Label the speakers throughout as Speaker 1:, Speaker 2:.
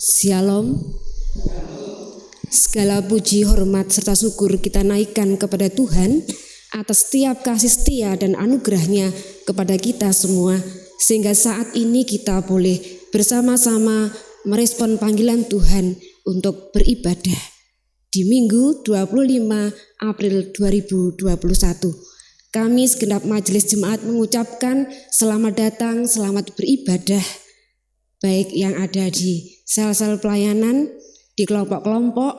Speaker 1: Shalom. Segala puji, hormat, serta syukur kita naikkan kepada Tuhan atas setiap kasih setia dan anugerah-Nya kepada kita semua, sehingga saat ini kita boleh bersama-sama merespon panggilan Tuhan untuk beribadah di Minggu 25 April 2021. Kami segenap majelis jemaat mengucapkan selamat datang, selamat beribadah, baik yang ada di sel-sel pelayanan, di kelompok-kelompok,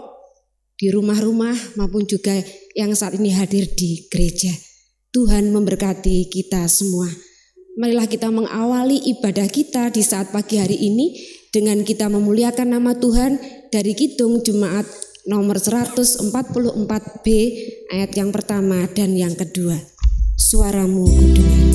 Speaker 1: di rumah-rumah, maupun juga yang saat ini hadir di gereja. Tuhan memberkati kita semua. Marilah kita mengawali ibadah kita di saat pagi hari ini dengan kita memuliakan nama Tuhan dari Kidung Jemaat nomor 144B ayat yang pertama dan yang kedua. Suaramu kudengar.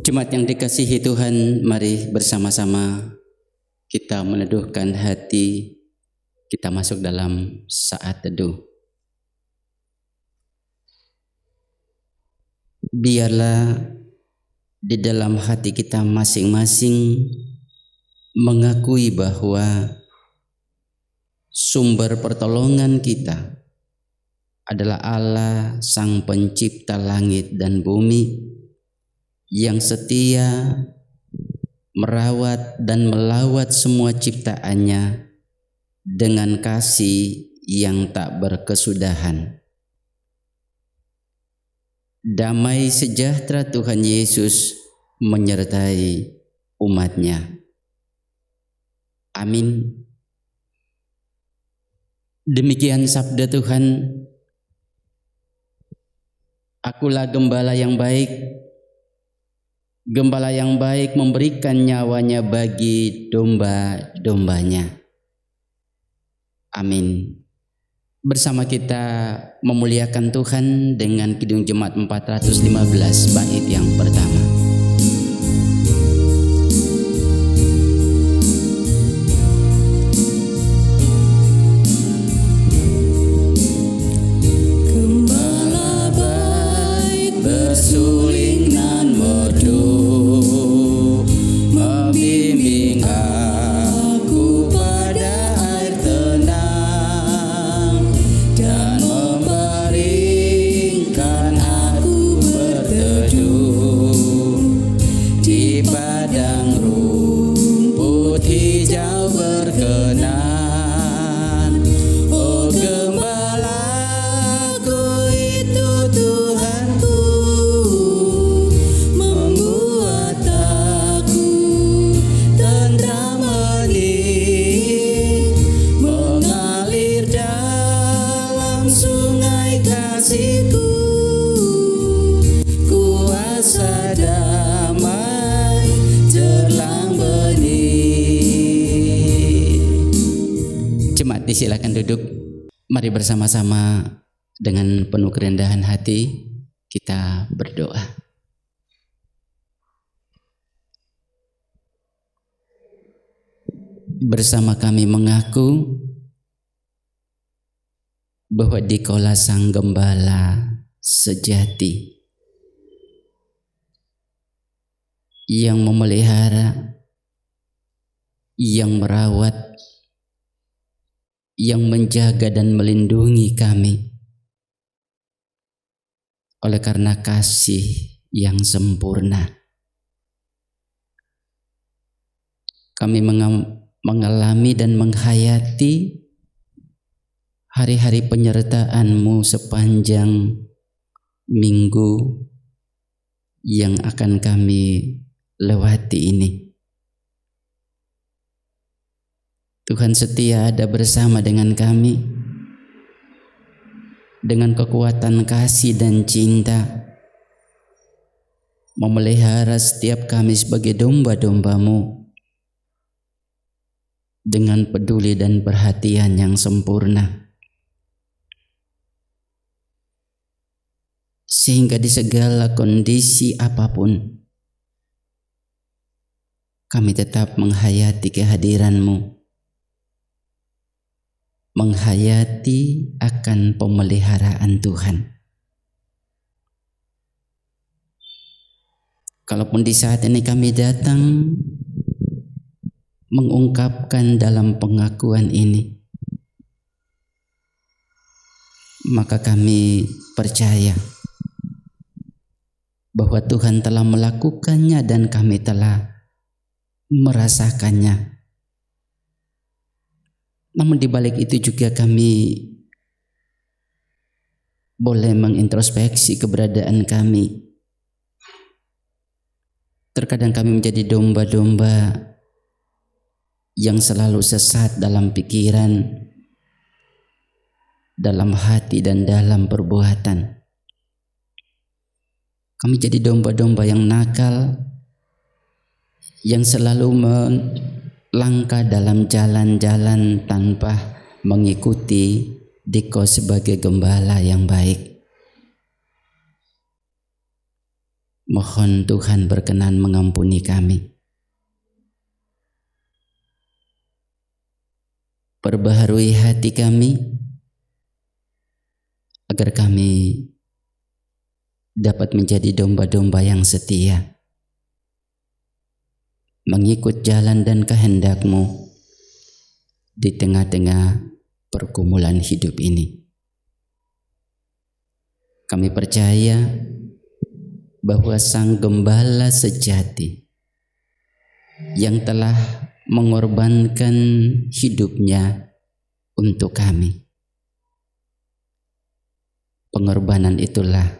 Speaker 2: Jemaat yang dikasihi Tuhan, mari bersama-sama kita meneduhkan hati, kita masuk dalam saat teduh. Biarlah di dalam hati kita masing-masing mengakui bahwa sumber pertolongan kita adalah Allah, Sang Pencipta langit dan bumi, yang setia merawat dan melawat semua ciptaannya dengan kasih yang tak berkesudahan. Damai sejahtera Tuhan Yesus menyertai umat-Nya. Amin. Demikian sabda Tuhan. Akulah gembala yang baik. Gembala yang baik memberikan nyawanya bagi domba-dombanya. Amin. Bersama kita memuliakan Tuhan dengan Kidung Jemaat 415 bait yang pertama. jemaat disilakan duduk. Mari bersama-sama dengan penuh kerendahan hati kita berdoa. Bersama kami mengaku bahwa Dikaulah Sang Gembala sejati yang memelihara, yang merawat, yang menjaga dan melindungi kami. Oleh karena kasih yang sempurna, kami mengalami dan menghayati hari-hari penyertaan-Mu sepanjang minggu yang akan kami lewati ini. Tuhan setia ada bersama dengan kami dengan kekuatan kasih dan cinta, memelihara setiap kami sebagai domba-domba-Mu dengan peduli dan perhatian yang sempurna, sehingga di segala kondisi apapun kami tetap menghayati kehadiran-Mu, menghayati akan pemeliharaan Tuhan. Kalaupun di saat ini kami datang mengungkapkan dalam pengakuan ini, maka kami percaya bahwa Tuhan telah melakukannya dan kami telah merasakannya. Namun di balik itu juga kami boleh mengintrospeksi keberadaan kami. Terkadang kami menjadi domba-domba yang selalu sesat dalam pikiran, dalam hati dan dalam perbuatan. Kami jadi domba-domba yang nakal, yang selalu melangkah dalam jalan-jalan tanpa mengikuti Dikau sebagai gembala yang baik. Mohon Tuhan berkenan mengampuni kami. Perbaharui hati kami agar kami dapat menjadi domba-domba yang setia, mengikut jalan dan kehendak-Mu di tengah-tengah pergumulan hidup ini. Kami percaya bahwa Sang Gembala sejati yang telah mengorbankan hidupnya untuk kami, pengorbanan itulah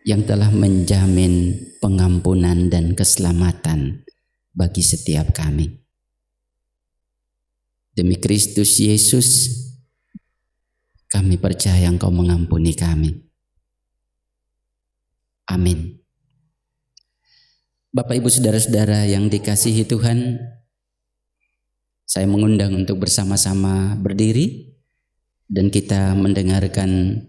Speaker 2: yang telah menjamin pengampunan dan keselamatan bagi setiap kami. Demi Kristus Yesus, kami percaya Engkau mengampuni kami. Amin. Bapak, Ibu, saudara-saudara yang dikasihi Tuhan, saya mengundang untuk bersama-sama berdiri dan kita mendengarkan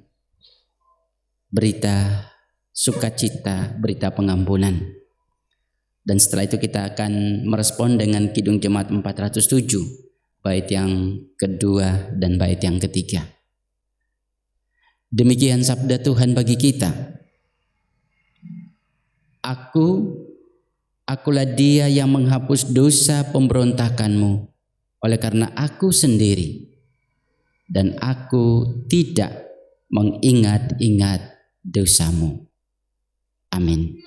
Speaker 2: berita sukacita, berita pengampunan. Dan setelah itu kita akan merespon dengan Kidung Jemaat 407, bait yang kedua dan bait yang ketiga. Demikian sabda Tuhan bagi kita. Akulah Dia yang menghapus dosa pemberontakanmu, oleh karena Aku sendiri, dan Aku tidak mengingat-ingat dosamu. Amin.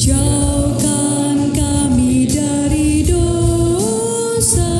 Speaker 3: Jauhkan kami dari dosa.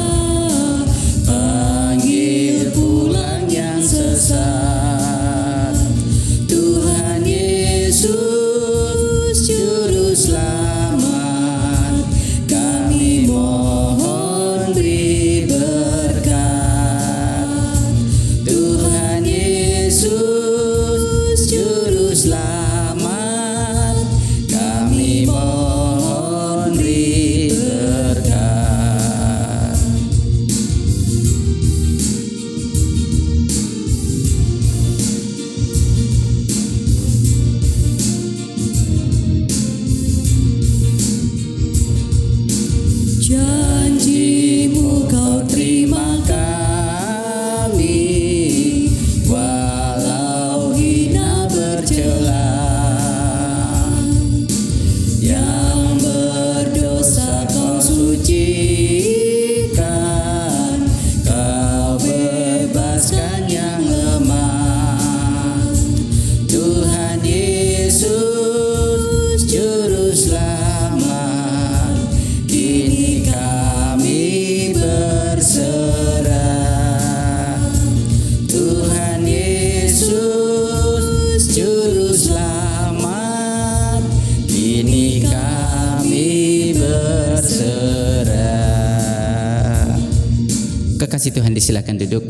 Speaker 2: kasih Tuhan, disilakan duduk.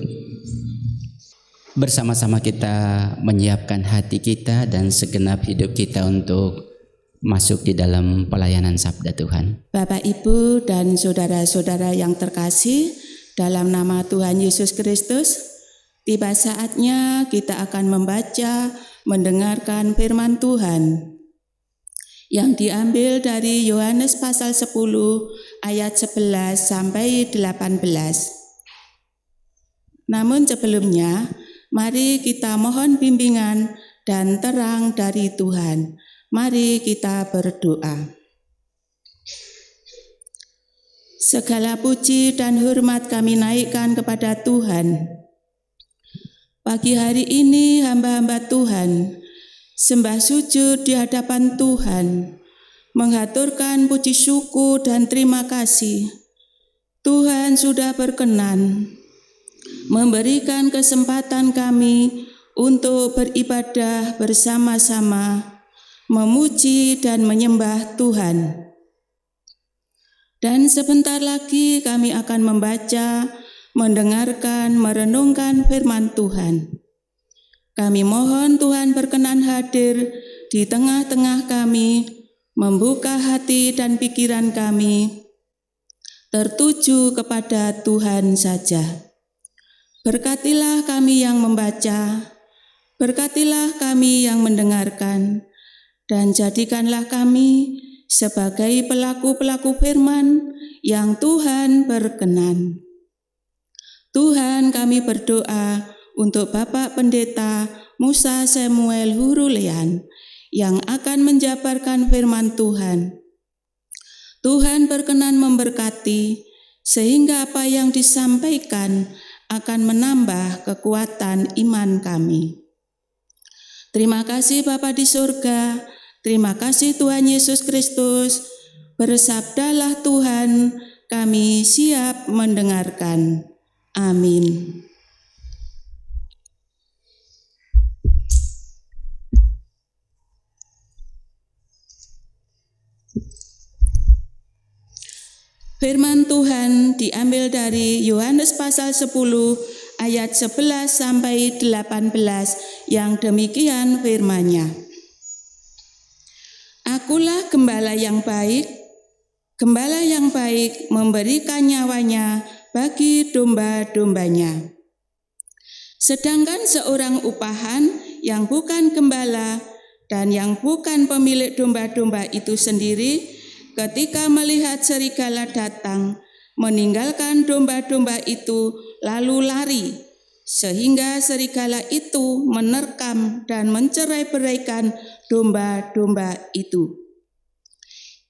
Speaker 2: Bersama-sama kita menyiapkan hati kita dan segenap hidup kita untuk masuk di dalam pelayanan sabda Tuhan.
Speaker 3: Bapak, Ibu, dan saudara-saudara yang terkasih, dalam nama Tuhan Yesus Kristus, tiba saatnya kita akan membaca, mendengarkan firman Tuhan yang diambil dari Yohanes pasal 10 ayat 11 sampai 18. Namun sebelumnya, mari kita mohon bimbingan dan terang dari Tuhan. Mari kita berdoa. Segala puji dan hormat kami naikkan kepada Tuhan. Pagi hari ini hamba-hamba Tuhan sembah sujud di hadapan Tuhan, menghaturkan puji syukur dan terima kasih. Tuhan sudah berkenan memberikan kesempatan kami untuk beribadah bersama-sama, memuji dan menyembah Tuhan. Dan sebentar lagi kami akan membaca, mendengarkan, merenungkan firman Tuhan. Kami mohon Tuhan berkenan hadir di tengah-tengah kami, membuka hati dan pikiran kami, tertuju kepada Tuhan saja. Berkatilah kami yang membaca, berkatilah kami yang mendengarkan, dan jadikanlah kami sebagai pelaku-pelaku firman yang Tuhan berkenan. Tuhan, kami berdoa untuk Bapak Pendeta Musa Samuel Hurulian yang akan menjabarkan firman Tuhan. Tuhan berkenan memberkati sehingga apa yang disampaikan akan menambah kekuatan iman kami. Terima kasih Bapa di surga, terima kasih Tuhan Yesus Kristus. Bersabdalah Tuhan, kami siap mendengarkan. Amin. Firman Tuhan diambil dari Yohanes pasal 10 ayat 11 sampai 18 yang demikian firman-Nya. Akulah gembala yang baik memberikan nyawanya bagi domba-dombanya. Sedangkan seorang upahan yang bukan gembala dan yang bukan pemilik domba-domba itu sendiri, ketika melihat serigala datang, meninggalkan domba-domba itu lalu lari, sehingga serigala itu menerkam dan mencerai-beraikan domba-domba itu.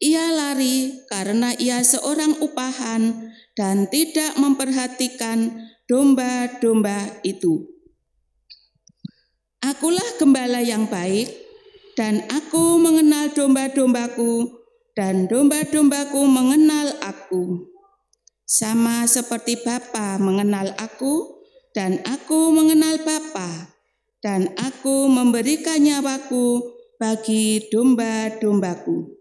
Speaker 3: Ia lari karena ia seorang upahan dan tidak memperhatikan domba-domba itu. Akulah gembala yang baik, dan aku mengenal domba-dombaku, dan domba-dombaku mengenal aku. Sama seperti Bapa mengenal aku, dan aku mengenal Bapa, dan aku memberikan nyawaku bagi domba-dombaku.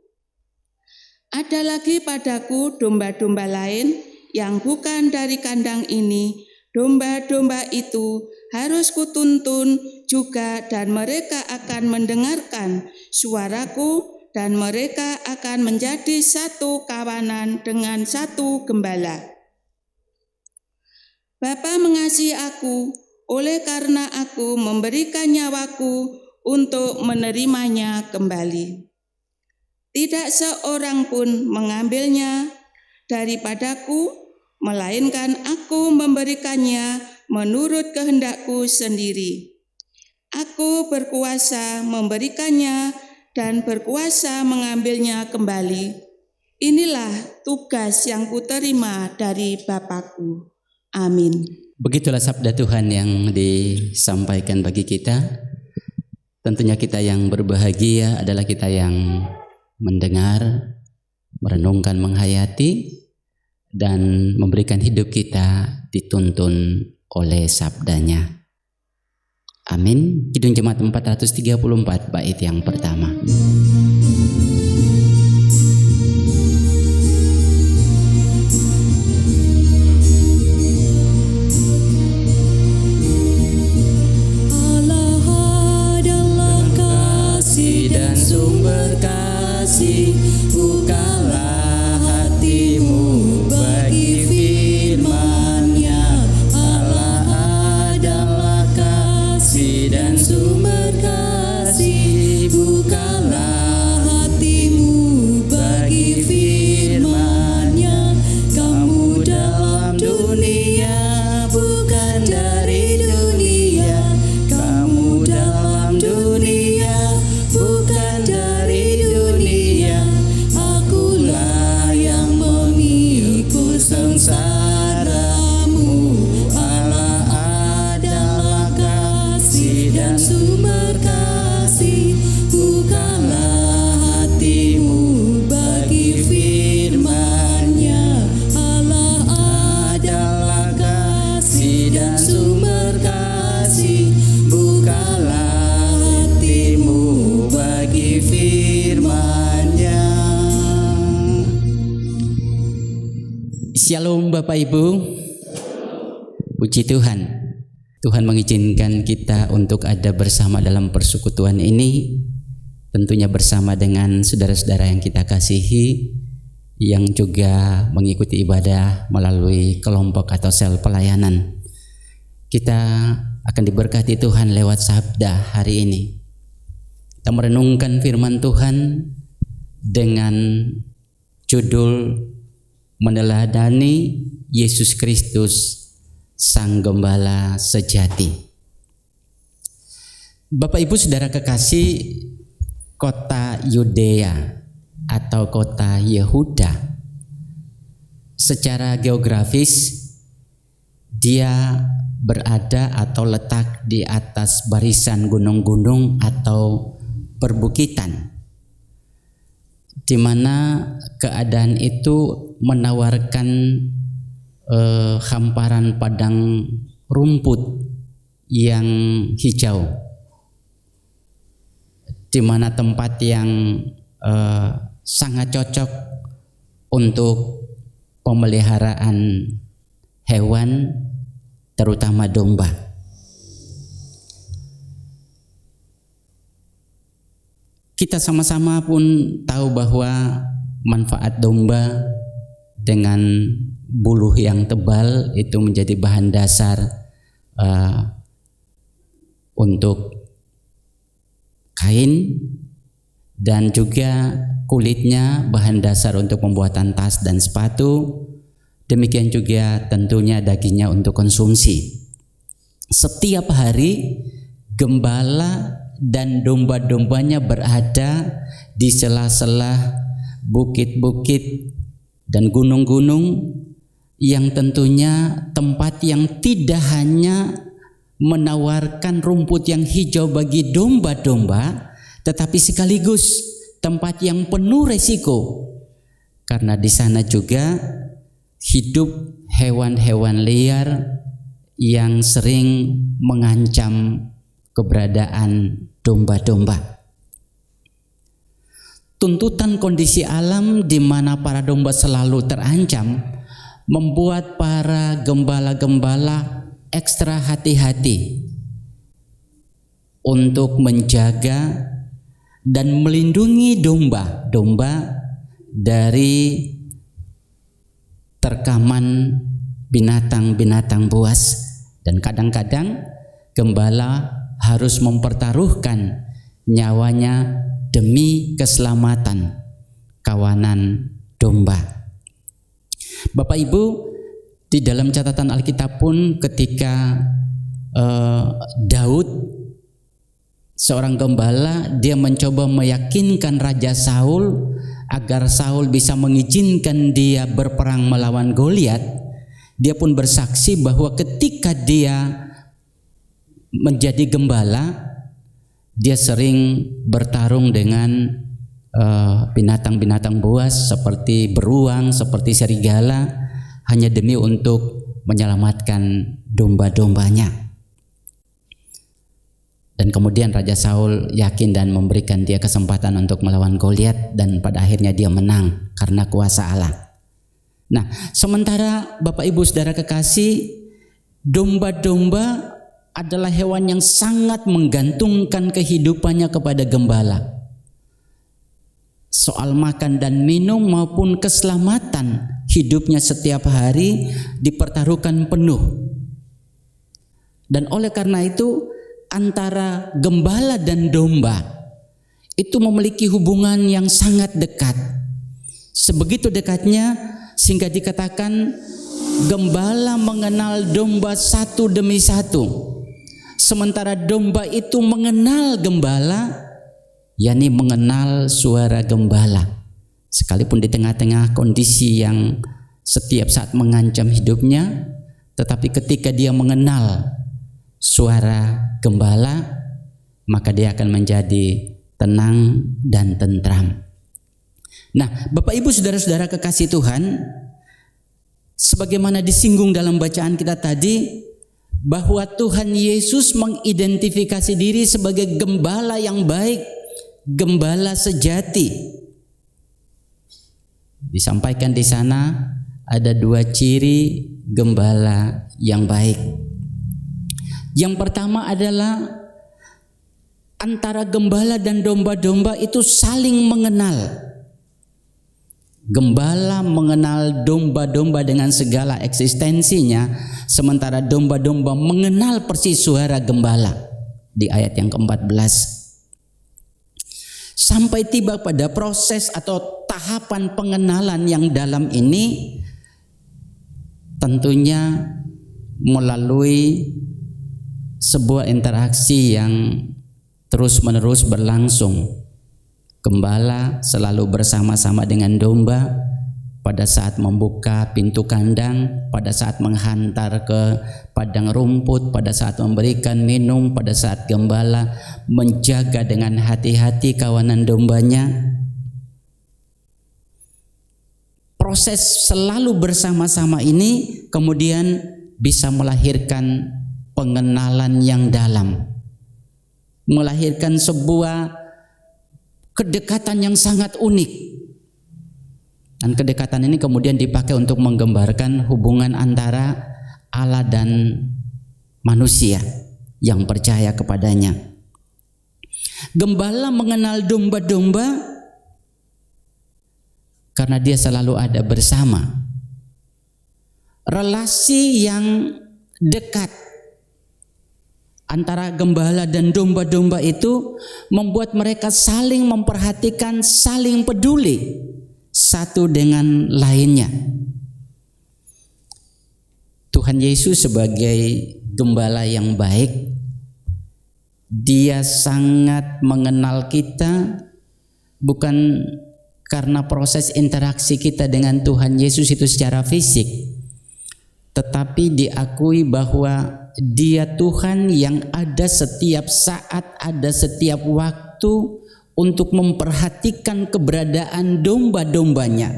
Speaker 3: Ada lagi padaku domba-domba lain yang bukan dari kandang ini. Domba-domba itu harus kutuntun juga, dan mereka akan mendengarkan suaraku, dan mereka akan menjadi satu kawanan dengan satu gembala. Bapa mengasihi aku, oleh karena aku memberikan nyawaku untuk menerimanya kembali. Tidak seorang pun mengambilnya daripadaku, melainkan aku memberikannya menurut kehendakku sendiri. Aku berkuasa memberikannya dan berkuasa mengambilnya kembali. Inilah tugas yang kuterima dari Bapakku. Amin.
Speaker 2: Begitulah sabda Tuhan yang disampaikan bagi kita. Tentunya kita yang berbahagia adalah kita yang mendengar, merenungkan, menghayati, dan memberikan hidup kita dituntun oleh sabdanya. Amin. Kidung Jemaat 434 bait yang pertama. sumber kasih, bukalah hatimu bagi firman-Nya. Allah adalah kasih dan sumber kasih, bukalah hatimu bagi firman-Nya. Kamu dalam dunia, bukan dari dunia. Kamu dalam dunia, bukan dari dunia. Akulah yang memikul sengsaramu. Allah adalah kasih dan sumber kasih, bukalah hatimu bagi firman-Nya. Allah adalah kasih dan sumber kasih, bukalah hatimu bagi firman-Nya. Shalom Bapak Ibu. Puji Tuhan. Tuhan mengizinkan kita untuk ada bersama dalam persekutuan ini, tentunya bersama dengan saudara-saudara yang kita kasihi, yang juga mengikuti ibadah melalui kelompok atau sel pelayanan. Kita akan diberkati Tuhan lewat sabda hari ini. Kita merenungkan firman Tuhan dengan judul meneladani Yesus Kristus, Sang Gembala Sejati. Bapak Ibu Saudara kekasih, kota Yudea atau kota Yehuda secara geografis dia berada atau letak di atas barisan gunung-gunung atau perbukitan, di mana keadaan itu menawarkan hamparan padang rumput yang hijau, di mana tempat yang sangat cocok untuk pemeliharaan hewan, terutama domba. Kita sama-sama pun tahu bahwa manfaat domba dengan buluh yang tebal itu menjadi bahan dasar untuk kain, dan juga kulitnya bahan dasar untuk pembuatan tas dan sepatu. Demikian juga tentunya dagingnya untuk konsumsi. Setiap hari gembala dan domba-dombanya berada di sela-sela bukit-bukit dan gunung-gunung, yang tentunya tempat yang tidak hanya menawarkan rumput yang hijau bagi domba-domba, tetapi sekaligus tempat yang penuh resiko, karena di sana juga hidup hewan-hewan liar yang sering mengancam keberadaan domba-domba. Tuntutan kondisi alam di mana para domba selalu terancam membuat para gembala-gembala ekstra hati-hati untuk menjaga dan melindungi domba-domba dari terkaman binatang-binatang buas. Dan kadang-kadang gembala harus mempertaruhkan nyawanya demi keselamatan kawanan domba. Bapak Ibu, di dalam catatan Alkitab pun ketika Daud, seorang gembala, dia mencoba meyakinkan Raja Saul agar Saul bisa mengizinkan dia berperang melawan Goliat. Dia pun bersaksi bahwa ketika dia menjadi gembala, dia sering bertarung dengan binatang-binatang buas seperti beruang, seperti serigala, hanya demi untuk menyelamatkan domba-dombanya. Dan kemudian Raja Saul yakin dan memberikan dia kesempatan untuk melawan Goliat, dan pada akhirnya dia menang karena kuasa Allah. Nah, sementara Bapak Ibu Saudara kekasih, domba-domba adalah hewan yang sangat menggantungkan kehidupannya kepada gembala. soal makan dan minum maupun keselamatan hidupnya setiap hari dipertaruhkan penuh. Dan oleh karena itu antara gembala dan domba itu memiliki hubungan yang sangat dekat. Sebegitu dekatnya sehingga dikatakan gembala mengenal domba satu demi satu. Sementara domba itu mengenal gembala, yakni mengenal suara gembala. Sekalipun di tengah-tengah kondisi yang setiap saat mengancam hidupnya, tetapi ketika dia mengenal suara gembala, maka dia akan menjadi tenang dan tentram. Nah, Bapak Ibu saudara-saudara kekasih Tuhan, sebagaimana disinggung dalam bacaan kita tadi, bahwa Tuhan Yesus mengidentifikasi diri sebagai gembala yang baik, gembala sejati. Disampaikan di sana ada 2 ciri gembala yang baik. Yang pertama adalah antara gembala dan domba-domba itu saling mengenal. Gembala mengenal domba-domba dengan segala eksistensinya, sementara domba-domba mengenal persis suara gembala di ayat yang ke-14. Sampai tiba pada proses atau tahapan pengenalan yang dalam ini tentunya melalui sebuah interaksi yang terus-menerus berlangsung. Gembala selalu bersama-sama dengan domba pada saat membuka pintu kandang, pada saat menghantar ke padang rumput, pada saat memberikan minum, pada saat gembala menjaga dengan hati-hati kawanan dombanya. Proses selalu bersama-sama ini kemudian bisa melahirkan pengenalan yang dalam, melahirkan sebuah kedekatan yang sangat unik. Dan kedekatan ini kemudian dipakai untuk menggambarkan hubungan antara Allah dan manusia yang percaya kepadanya. Gembala mengenal domba-domba karena dia selalu ada bersama. Relasi yang dekat antara gembala dan domba-domba itu membuat mereka saling memperhatikan, saling peduli satu dengan lainnya. Tuhan Yesus sebagai gembala yang baik, Dia sangat mengenal kita bukan karena proses interaksi kita dengan Tuhan Yesus itu secara fisik, tetapi diakui bahwa Dia Tuhan yang ada setiap saat, ada setiap waktu untuk memperhatikan keberadaan domba-dombanya.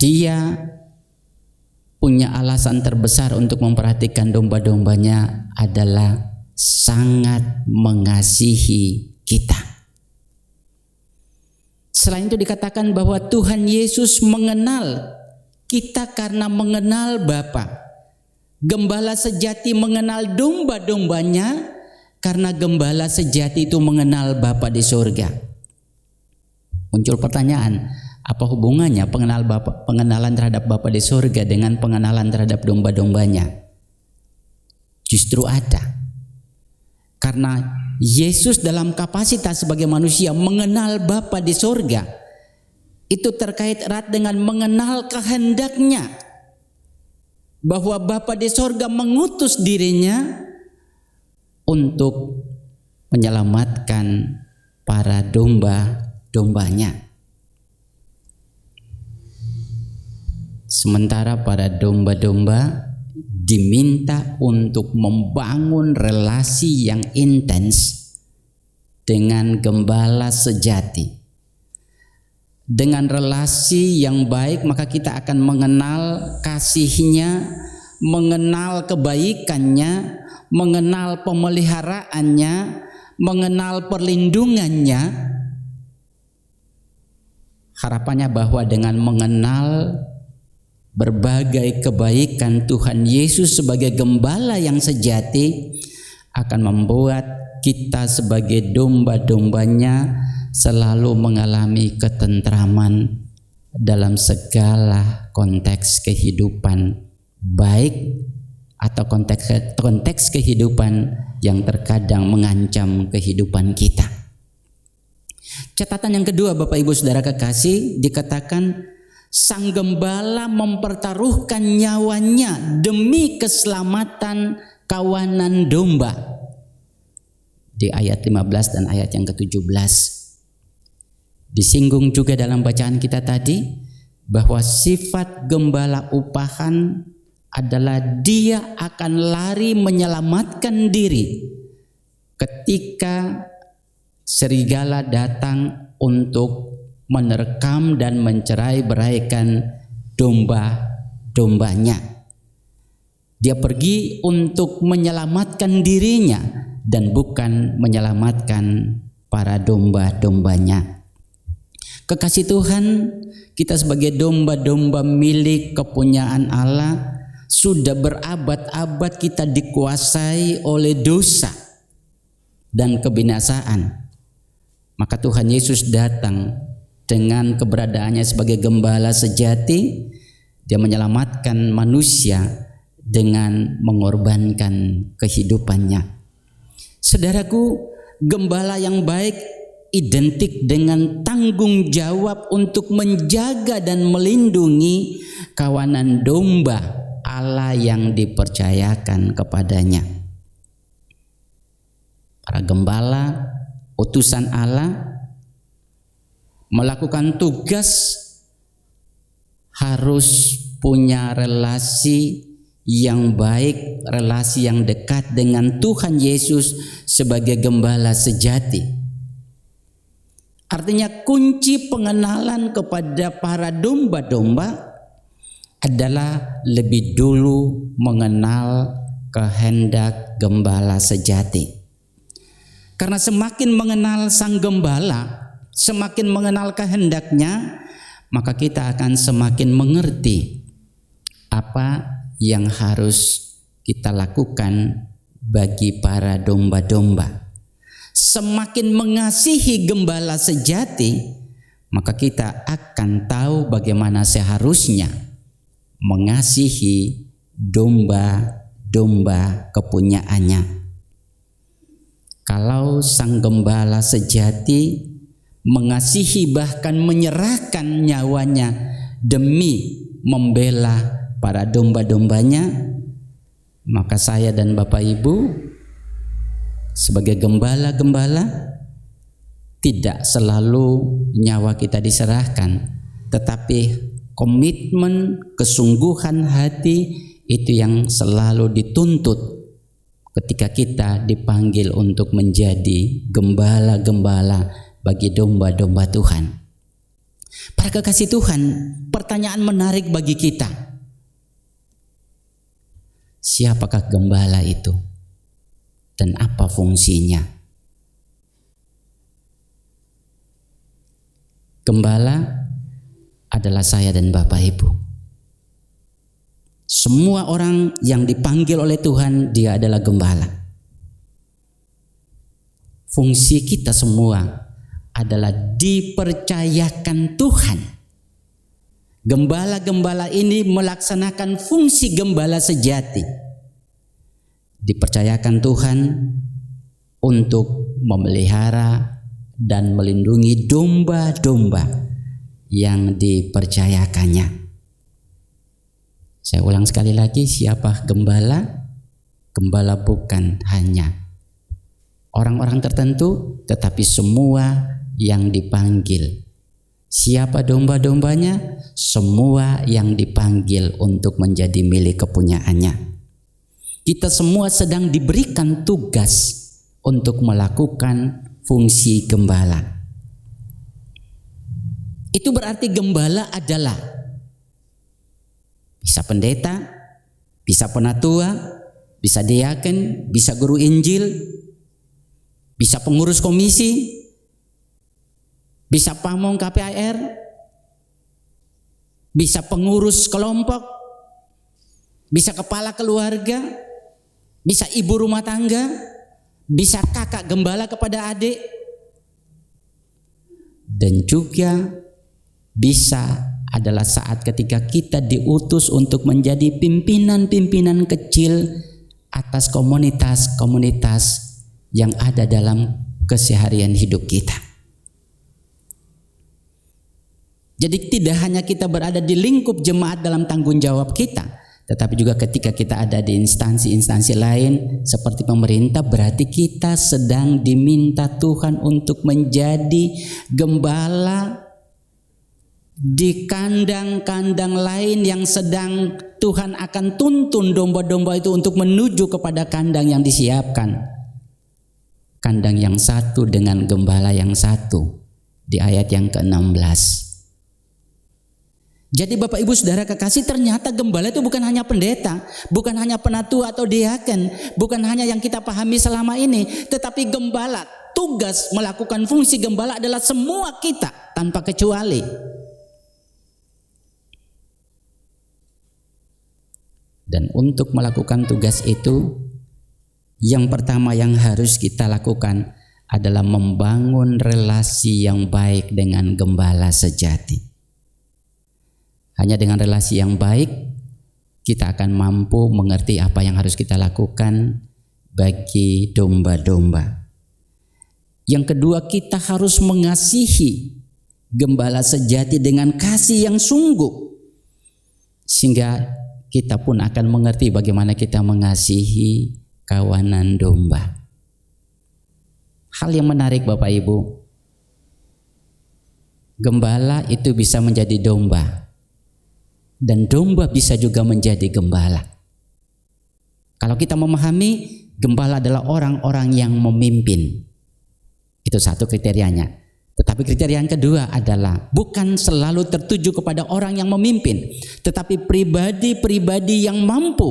Speaker 2: Dia punya alasan terbesar untuk memperhatikan domba-dombanya adalah sangat mengasihi kita. Selain itu dikatakan bahwa Tuhan Yesus mengenal kita karena mengenal Bapa. Gembala sejati mengenal domba-dombanya karena gembala sejati itu mengenal Bapa di surga. Muncul pertanyaan, apa hubungannya pengenalan terhadap Bapa di surga dengan pengenalan terhadap domba-dombanya? Justru ada. Karena Yesus dalam kapasitas sebagai manusia mengenal Bapa di surga, itu terkait erat dengan mengenal kehendaknya, bahwa Bapa di sorga mengutus dirinya untuk menyelamatkan para domba-dombanya. Sementara para domba-domba diminta untuk membangun relasi yang intens dengan gembala sejati. Dengan relasi yang baik maka kita akan mengenal kasihnya, mengenal kebaikannya, mengenal pemeliharaannya, mengenal perlindungannya. Harapannya bahwa dengan mengenal berbagai kebaikan Tuhan Yesus sebagai gembala yang sejati akan membuat kita sebagai domba-dombanya selalu mengalami ketentraman dalam segala konteks kehidupan, baik atau konteks kehidupan yang terkadang mengancam kehidupan kita. Catatan yang kedua, Bapak Ibu Saudara kekasih, dikatakan sang gembala mempertaruhkan nyawanya demi keselamatan kawanan domba. Di ayat 15 dan ayat yang ke-17. Disinggung juga dalam bacaan kita tadi bahwa sifat gembala upahan adalah dia akan lari menyelamatkan diri ketika serigala datang untuk menerkam dan mencerai-beraikan domba-dombanya. Dia pergi untuk menyelamatkan dirinya dan bukan menyelamatkan para domba-dombanya. Kekasih Tuhan, kita sebagai domba-domba milik kepunyaan Allah, sudah berabad-abad kita dikuasai oleh dosa dan kebinasaan. Maka Tuhan Yesus datang dengan keberadaannya sebagai gembala sejati. Dia menyelamatkan manusia dengan mengorbankan kehidupannya. Saudaraku, gembala yang baik identik dengan tanggung jawab untuk menjaga dan melindungi kawanan domba Allah yang dipercayakan kepadanya. Para gembala, utusan Allah, melakukan tugas harus punya relasi yang baik, relasi yang dekat dengan Tuhan Yesus sebagai gembala sejati. Artinya kunci pengenalan kepada para domba-domba adalah lebih dulu mengenal kehendak gembala sejati. Karena semakin mengenal sang gembala, semakin mengenal kehendaknya, maka kita akan semakin mengerti apa yang harus kita lakukan bagi para domba-domba. Semakin mengasihi gembala sejati, maka kita akan tahu bagaimana seharusnya mengasihi domba-domba kepunyaannya. Kalau sang gembala sejati mengasihi bahkan menyerahkan nyawanya demi membela para domba-dombanya, maka saya dan Bapak Ibu sebagai gembala-gembala tidak selalu nyawa kita diserahkan, tetapi komitmen, kesungguhan hati itu yang selalu dituntut ketika kita dipanggil untuk menjadi gembala-gembala bagi domba-domba Tuhan. Para kekasih Tuhan, pertanyaan menarik bagi kita. Siapakah gembala itu? Dan apa fungsinya? Gembala adalah saya dan Bapak Ibu. Semua orang yang dipanggil oleh Tuhan, dia adalah gembala. Fungsi kita semua adalah dipercayakan Tuhan. Gembala-gembala ini melaksanakan fungsi gembala sejati. Dipercayakan Tuhan untuk memelihara dan melindungi domba-domba yang dipercayakannya. Saya ulang sekali lagi, siapa gembala? Gembala bukan hanya orang-orang tertentu, tetapi semua yang dipanggil. Siapa domba-dombanya? Semua yang dipanggil untuk menjadi milik kepunyaannya. Kita semua sedang diberikan tugas untuk melakukan fungsi gembala. Itu berarti gembala adalah bisa pendeta, bisa penatua, bisa diaken, bisa guru Injil, bisa pengurus komisi, bisa pamong KPAR, bisa pengurus kelompok, bisa kepala keluarga, bisa ibu rumah tangga, bisa kakak gembala kepada adik, dan juga bisa adalah saat ketika kita diutus untuk menjadi pimpinan-pimpinan kecil atas komunitas-komunitas yang ada dalam keseharian hidup kita. Jadi tidak hanya kita berada di lingkup jemaat dalam tanggung jawab kita, tetapi juga ketika kita ada di instansi-instansi lain seperti pemerintah, berarti kita sedang diminta Tuhan untuk menjadi gembala di kandang-kandang lain yang sedang Tuhan akan tuntun domba-domba itu untuk menuju kepada kandang yang disiapkan. Kandang yang satu dengan gembala yang satu di ayat yang ke-16. Jadi Bapak Ibu Saudara kekasih, ternyata gembala itu bukan hanya pendeta, bukan hanya penatua atau diaken, bukan hanya yang kita pahami selama ini, tetapi gembala, tugas melakukan fungsi gembala adalah semua kita tanpa kecuali. Dan untuk melakukan tugas itu, yang pertama yang harus kita lakukan adalah membangun relasi yang baik dengan gembala sejati. Hanya dengan relasi yang baik, kita akan mampu mengerti apa yang harus kita lakukan bagi domba-domba. Yang kedua, kita harus mengasihi gembala sejati dengan kasih yang sungguh, sehingga kita pun akan mengerti bagaimana kita mengasihi kawanan domba. Hal yang menarik Bapak Ibu, gembala itu bisa menjadi domba, dan domba bisa juga menjadi gembala. Kalau kita memahami, gembala adalah orang-orang yang memimpin. Itu satu kriterianya. Tetapi kriteria yang kedua adalah bukan selalu tertuju kepada orang yang memimpin, tetapi pribadi-pribadi yang mampu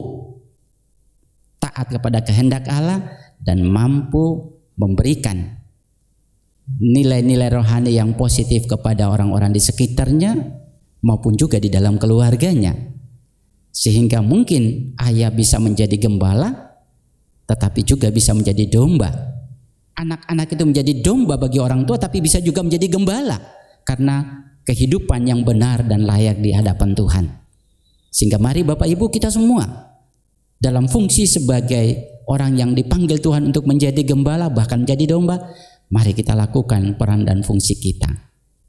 Speaker 2: taat kepada kehendak Allah dan mampu memberikan nilai-nilai rohani yang positif kepada orang-orang di sekitarnya maupun juga di dalam keluarganya. Sehingga mungkin ayah bisa menjadi gembala, tetapi juga bisa menjadi domba. Anak-anak itu menjadi domba bagi orang tua, tapi bisa juga menjadi gembala karena kehidupan yang benar dan layak di hadapan Tuhan. Sehingga mari Bapak Ibu kita semua dalam fungsi sebagai orang yang dipanggil Tuhan untuk menjadi gembala, bahkan menjadi domba, mari kita lakukan peran dan fungsi kita.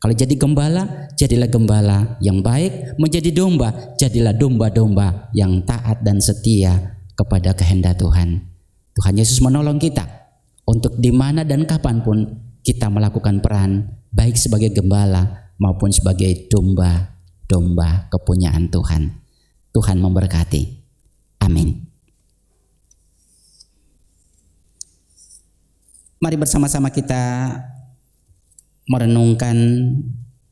Speaker 2: Kalau jadi gembala, jadilah gembala yang baik. Menjadi domba, jadilah domba-domba yang taat dan setia kepada kehendak Tuhan. Tuhan Yesus menolong kita untuk di mana dan kapanpun kita melakukan peran, baik sebagai gembala maupun sebagai domba-domba kepunyaan Tuhan. Tuhan memberkati. Amin. Mari bersama-sama kita merenungkan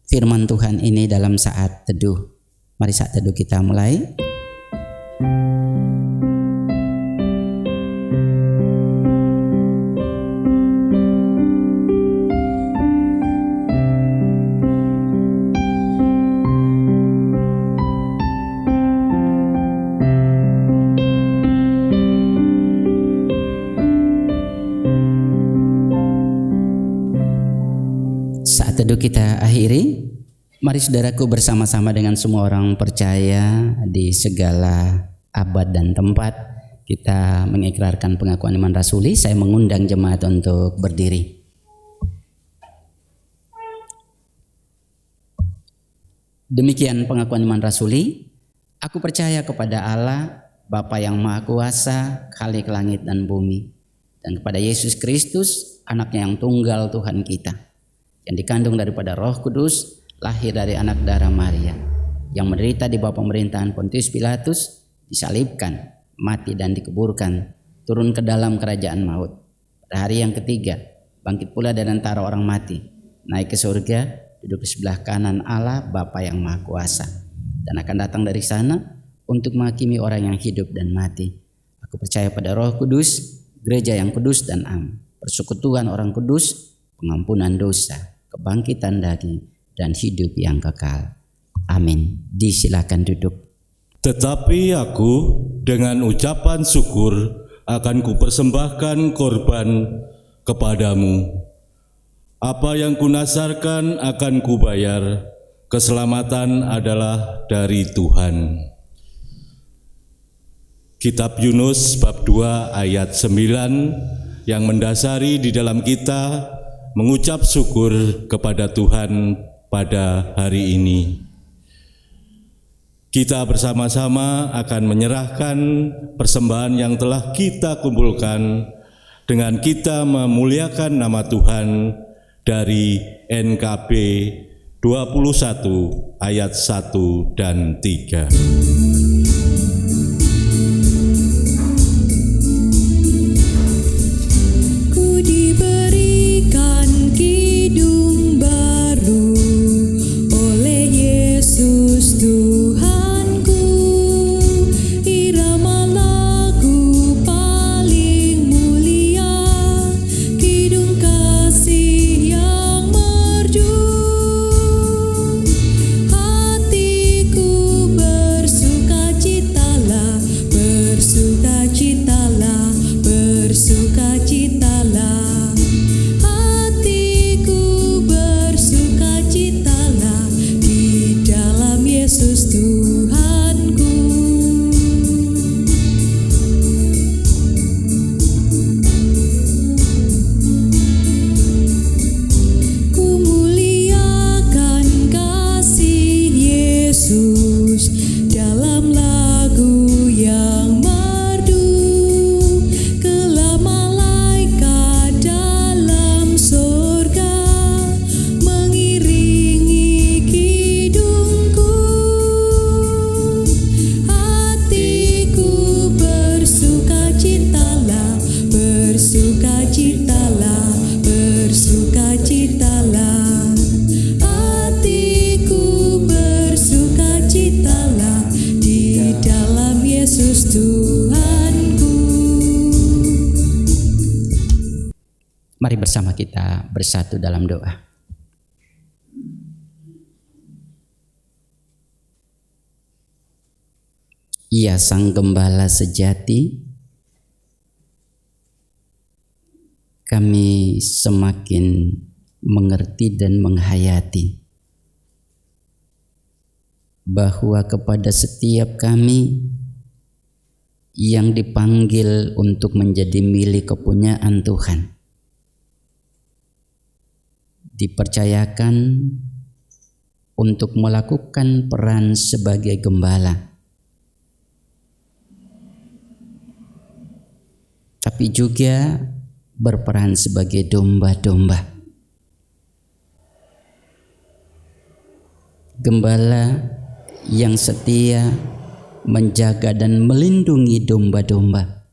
Speaker 2: firman Tuhan ini dalam saat teduh. Mari saat teduh kita mulai. Teduh kita akhiri. Mari saudaraku bersama-sama dengan semua orang percaya di segala abad dan tempat kita mengikrarkan pengakuan iman rasuli. Saya mengundang jemaat untuk berdiri. Demikian pengakuan iman rasuli. Aku percaya kepada Allah, Bapa yang Maha Kuasa, Khalik langit dan bumi, dan kepada Yesus Kristus, anaknya yang tunggal Tuhan kita, yang dikandung daripada Roh Kudus, lahir dari anak darah Maria, yang menderita di bawah pemerintahan Pontius Pilatus, disalibkan, mati dan dikuburkan, turun ke dalam kerajaan maut. Pada hari yang ketiga, bangkit pula dari antara orang mati, naik ke surga, duduk di sebelah kanan Allah Bapa yang Maha Kuasa, dan akan datang dari sana untuk menghakimi orang yang hidup dan mati. Aku percaya pada Roh Kudus, gereja yang kudus dan am, persekutuan orang kudus, pengampunan dosa, kebangkitan daging, dan hidup yang kekal. Amin. Disilakan duduk.
Speaker 4: Tetapi aku dengan ucapan syukur akan kupersembahkan korban kepadamu. Apa yang kunasarkan akan kubayar, keselamatan adalah dari Tuhan. Kitab Yunus bab 2 ayat 9 yang mendasari di dalam kita mengucap syukur kepada Tuhan pada hari ini. Kita bersama-sama akan menyerahkan persembahan yang telah kita kumpulkan dengan kita memuliakan nama Tuhan dari NKB 21 ayat 1 dan 3.
Speaker 5: Ku diberikan kidung baru oleh Yesus Tuhanku, irama lagu paling mulia, kidung kasih yang merdu. Hatiku bersukacitalah, bersukacitalah, bersukacitalah. Hatiku bersukacitalah di dalam Yesus Tuhanku. Ku muliakan kasih Yesus dalam lagu yang merdu. Kelak malaikat dalam surga mengiringi kidungku. Hatiku bersukacitalah, bersukacitalah, bersukacitalah. Hatiku bersukacitalah di dalam Yesus Tuhanku.
Speaker 2: Mari bersama kita bersatu dalam doa. Ia Sang Gembala sejati, kami semakin mengerti dan menghayati bahwa kepada setiap kami yang dipanggil untuk menjadi milik kepunyaan Tuhan, dipercayakan untuk melakukan peran sebagai gembala, tapi juga berperan sebagai domba-domba. Gembala yang setia menjaga dan melindungi domba-domba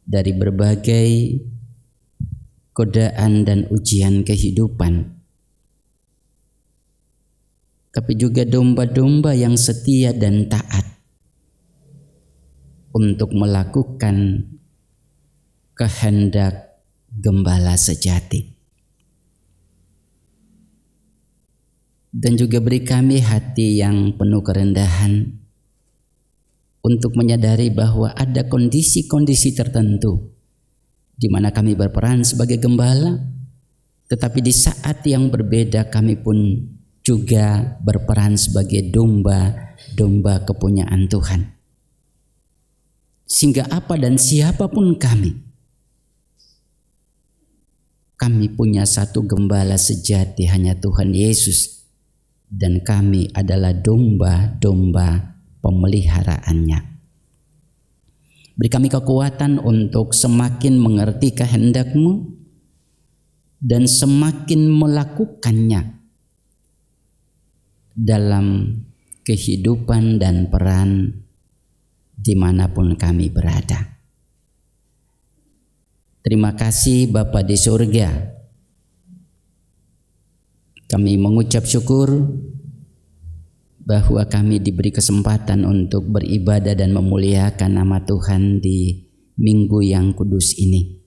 Speaker 2: dari berbagai godaan dan ujian kehidupan, tapi juga domba-domba yang setia dan taat untuk melakukan kehendak gembala sejati. Dan juga beri kami hati yang penuh kerendahan untuk menyadari bahwa ada kondisi-kondisi tertentu di mana kami berperan sebagai gembala, tetapi di saat yang berbeda kami pun juga berperan sebagai domba-domba kepunyaan Tuhan. Sehingga apa dan siapapun kami punya satu gembala sejati, hanya Tuhan Yesus, dan kami adalah domba-domba pemeliharaannya. Beri kami kekuatan untuk semakin mengerti kehendak-Mu dan semakin melakukannya dalam kehidupan dan peran dimanapun kami berada. Terima kasih Bapa di surga. Kami mengucap syukur bahwa kami diberi kesempatan untuk beribadah dan memuliakan nama Tuhan di minggu yang kudus ini.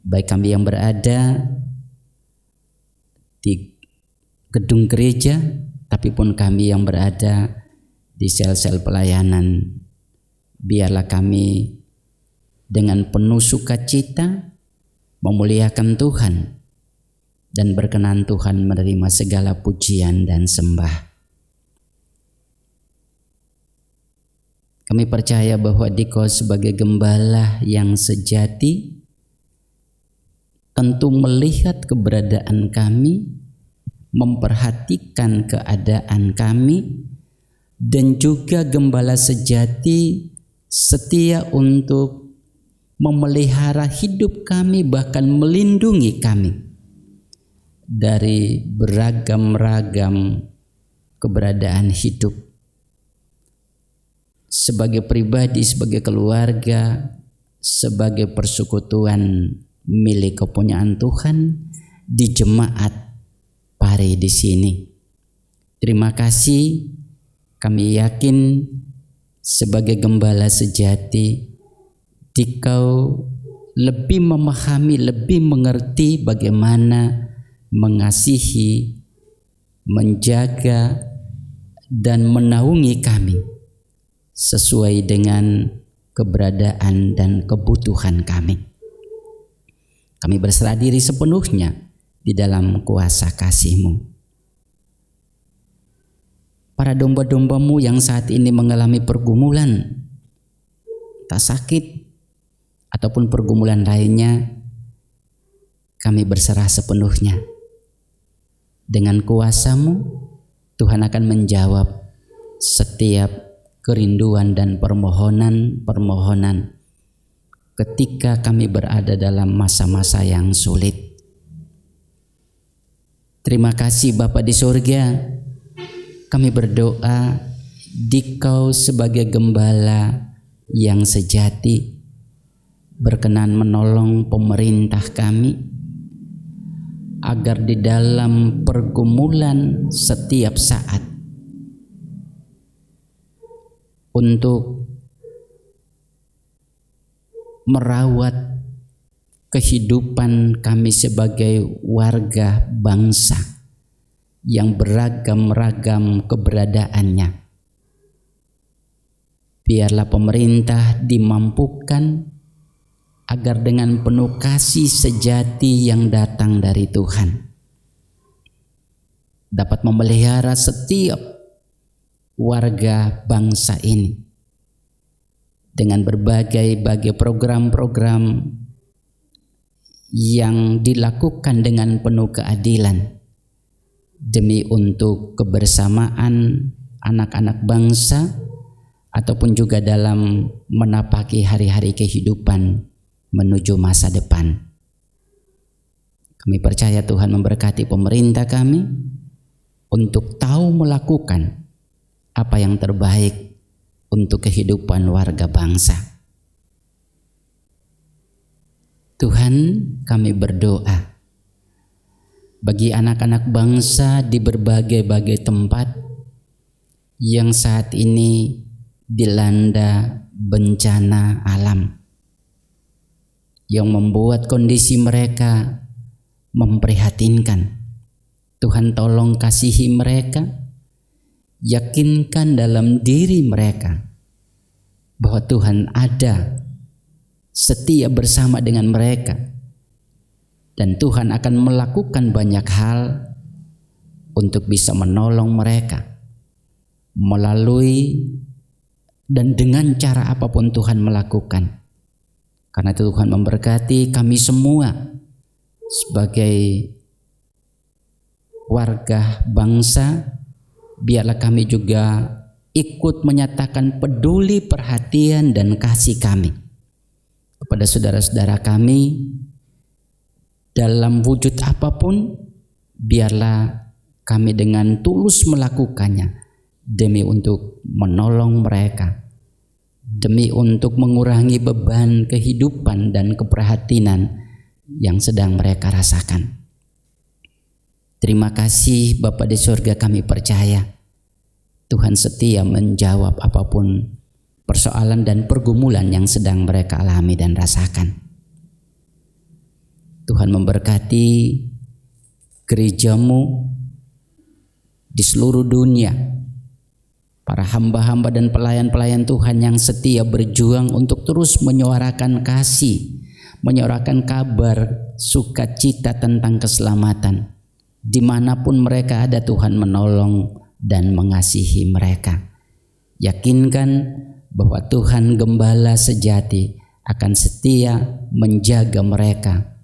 Speaker 2: Baik kami yang berada di gedung gereja, tapi pun kami yang berada di sel-sel pelayanan, biarlah kami dengan penuh sukacita memuliakan Tuhan dan berkenan Tuhan menerima segala pujian dan sembah. Kami percaya bahwa Dikau sebagai gembala yang sejati tentu melihat keberadaan kami, memperhatikan keadaan kami, dan juga gembala sejati setia untuk memelihara hidup kami, bahkan melindungi kami dari beragam-ragam keberadaan hidup. Sebagai pribadi, sebagai keluarga, sebagai persekutuan milik kepunyaan Tuhan di jemaat Pare di sini. Terima kasih, kami yakin sebagai gembala sejati, Dikau lebih memahami, lebih mengerti bagaimana mengasihi, menjaga, dan menaungi kami sesuai dengan keberadaan dan kebutuhan kami. Kami berserah diri sepenuhnya di dalam kuasa kasih-Mu. Para domba-domba-Mu yang saat ini mengalami pergumulan, tak sakit, ataupun pergumulan lainnya, kami berserah sepenuhnya. Dengan kuasa-Mu, Tuhan akan menjawab setiap kerinduan dan permohonan-permohonan ketika kami berada dalam masa-masa yang sulit. Terima kasih Bapa di surga, kami berdoa Dikau sebagai gembala yang sejati berkenan menolong pemerintah kami agar di dalam pergumulan setiap saat untuk merawat kehidupan kami sebagai warga bangsa yang beragam-ragam keberadaannya. Biarlah pemerintah dimampukan agar dengan penuh kasih sejati yang datang dari Tuhan dapat memelihara setiap warga bangsa ini dengan berbagai program-program yang dilakukan dengan penuh keadilan demi untuk kebersamaan anak-anak bangsa ataupun juga dalam menapaki hari-hari kehidupan menuju masa depan. Kami percaya Tuhan memberkati pemerintah kami untuk tahu melakukan apa yang terbaik untuk kehidupan warga bangsa. Tuhan, kami berdoa bagi anak-anak bangsa di berbagai tempat yang saat ini dilanda bencana alam yang membuat kondisi mereka memprihatinkan. Tuhan tolong kasihi mereka, yakinkan dalam diri mereka bahwa Tuhan ada, setia bersama dengan mereka, dan Tuhan akan melakukan banyak hal untuk bisa menolong mereka melalui dan dengan cara apapun Tuhan melakukan. Karena itu Tuhan memberkati kami semua sebagai warga bangsa. Biarlah kami juga ikut menyatakan peduli, perhatian, dan kasih kami kepada saudara-saudara kami dalam wujud apapun. Biarlah kami dengan tulus melakukannya demi untuk menolong mereka, demi untuk mengurangi beban kehidupan dan keprihatinan yang sedang mereka rasakan. Terima kasih Bapa di surga, kami percaya Tuhan setia menjawab apapun persoalan dan pergumulan yang sedang mereka alami dan rasakan. Tuhan memberkati gereja-Mu di seluruh dunia, para hamba-hamba dan pelayan-pelayan Tuhan yang setia berjuang untuk terus menyuarakan kasih, menyuarakan kabar sukacita tentang keselamatan. Dimanapun mereka ada, Tuhan menolong dan mengasihi mereka. Yakinkan bahwa Tuhan Gembala sejati akan setia menjaga mereka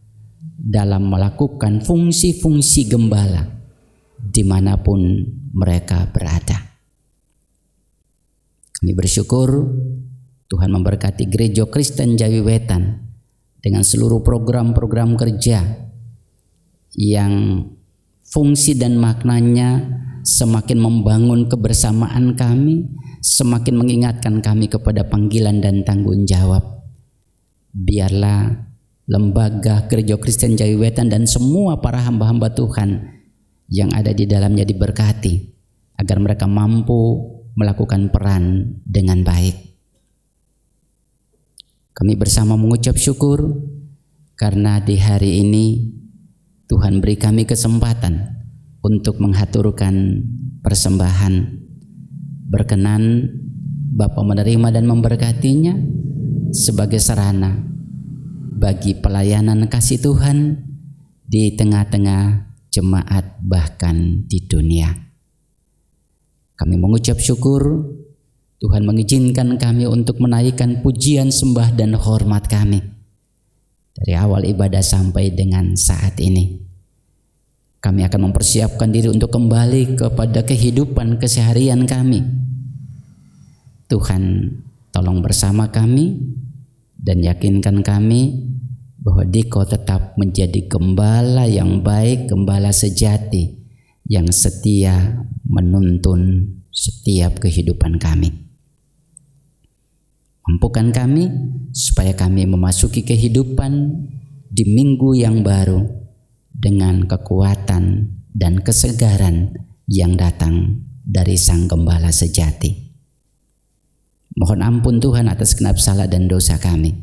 Speaker 2: dalam melakukan fungsi-fungsi gembala dimanapun mereka berada. Kami bersyukur Tuhan memberkati Gereja Kristen Jawi Wetan dengan seluruh program-program kerja yang fungsi dan maknanya semakin membangun kebersamaan kami, semakin mengingatkan kami kepada panggilan dan tanggung jawab. Biarlah lembaga Gereja Kristen Jawi Wetan dan semua para hamba-hamba Tuhan yang ada di dalamnya diberkati, agar mereka mampu melakukan peran dengan baik. Kami bersama mengucap syukur karena di hari ini Tuhan beri kami kesempatan untuk menghaturkan persembahan. Berkenan Bapa menerima dan memberkatinya sebagai sarana bagi pelayanan kasih Tuhan di tengah-tengah jemaat bahkan di dunia. Kami mengucap syukur Tuhan mengizinkan kami untuk menaikkan pujian, sembah dan hormat kami dari awal ibadah sampai dengan saat ini. Kami akan mempersiapkan diri untuk kembali kepada kehidupan keseharian kami. Tuhan tolong bersama kami dan yakinkan kami bahwa Diko tetap menjadi gembala yang baik, gembala sejati yang setia menuntun setiap kehidupan kami. Mampukan kami supaya kami memasuki kehidupan di minggu yang baru dengan kekuatan dan kesegaran yang datang dari Sang Gembala sejati. Mohon ampun Tuhan atas genap salah dan dosa kami.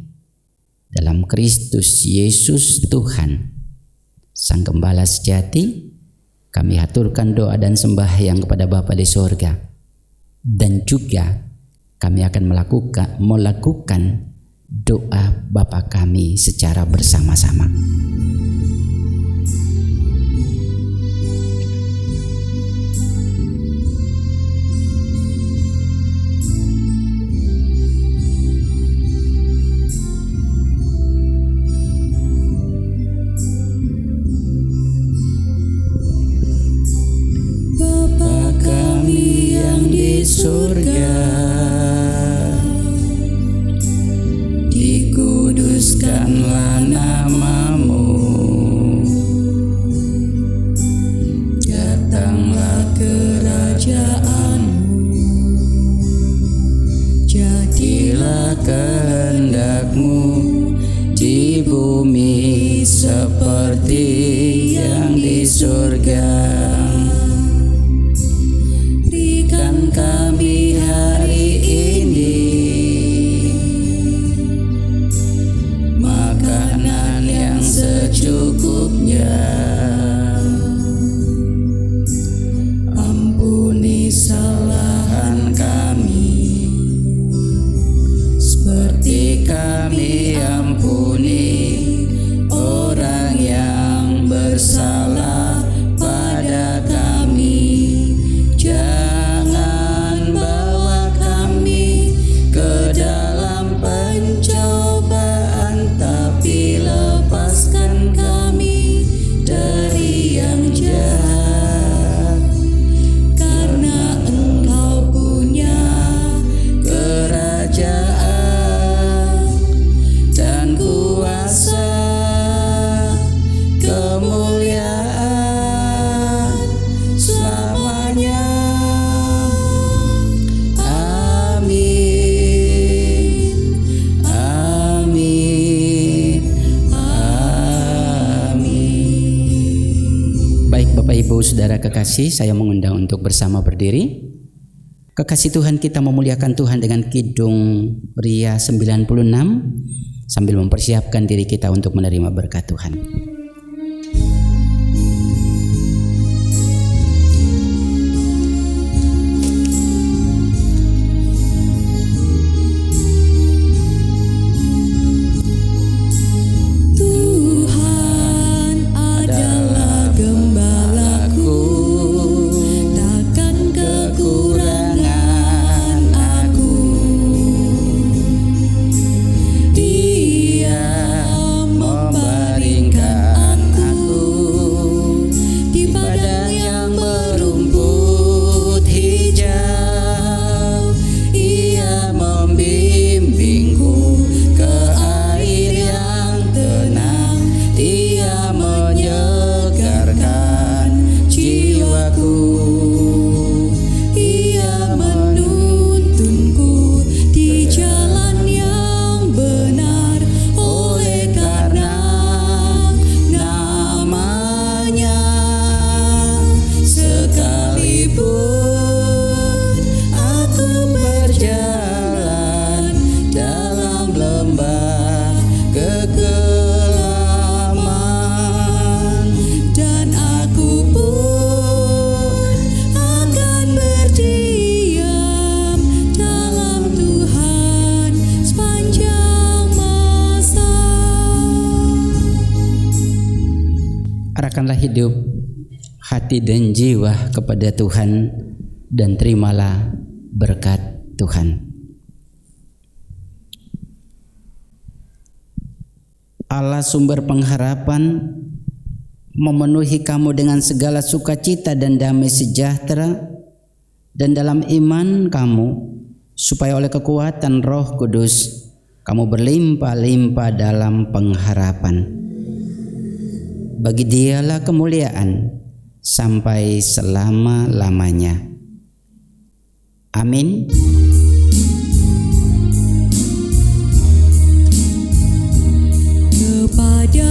Speaker 2: Dalam Kristus Yesus Tuhan, Sang Gembala sejati, kami haturkan doa dan sembahyang kepada Bapa di sorga. Dan juga kami akan melakukan doa Bapa kami secara bersama-sama.
Speaker 5: Bapa kami yang di surga, dikuduskanlah nama-Mu, datanglah kerajaan-Mu, jadilah kehendak-Mu di bumi seperti yang di surga. Berikan kami hari ini makanan yang secukupnya. Ampuni kesalahan kami, seperti kami ampuni orang yang bersalah pada kami. Jangan bawa kami ke dalam pencobaan, tapi lepaskan kami dari yang jahat. Karena Engkau punya kerajaan dan kuasa, kemuliaan selamanya. Amin, amin, amin.
Speaker 2: Baik Bapak Ibu Saudara kekasih, saya mengundang untuk bersama berdiri. Kekasih Tuhan, kita memuliakan Tuhan dengan Kidung Ria 96 sambil mempersiapkan diri kita untuk menerima berkat Tuhan. Arahkanlah hidup, hati dan jiwa kepada Tuhan dan terimalah berkat Tuhan. Allah sumber pengharapan memenuhi kamu dengan segala sukacita dan damai sejahtera dan dalam iman kamu, supaya oleh kekuatan Roh Kudus kamu berlimpah-limpah dalam pengharapan. Bagi Dialah kemuliaan sampai selama-lamanya. Amin.
Speaker 5: Kepada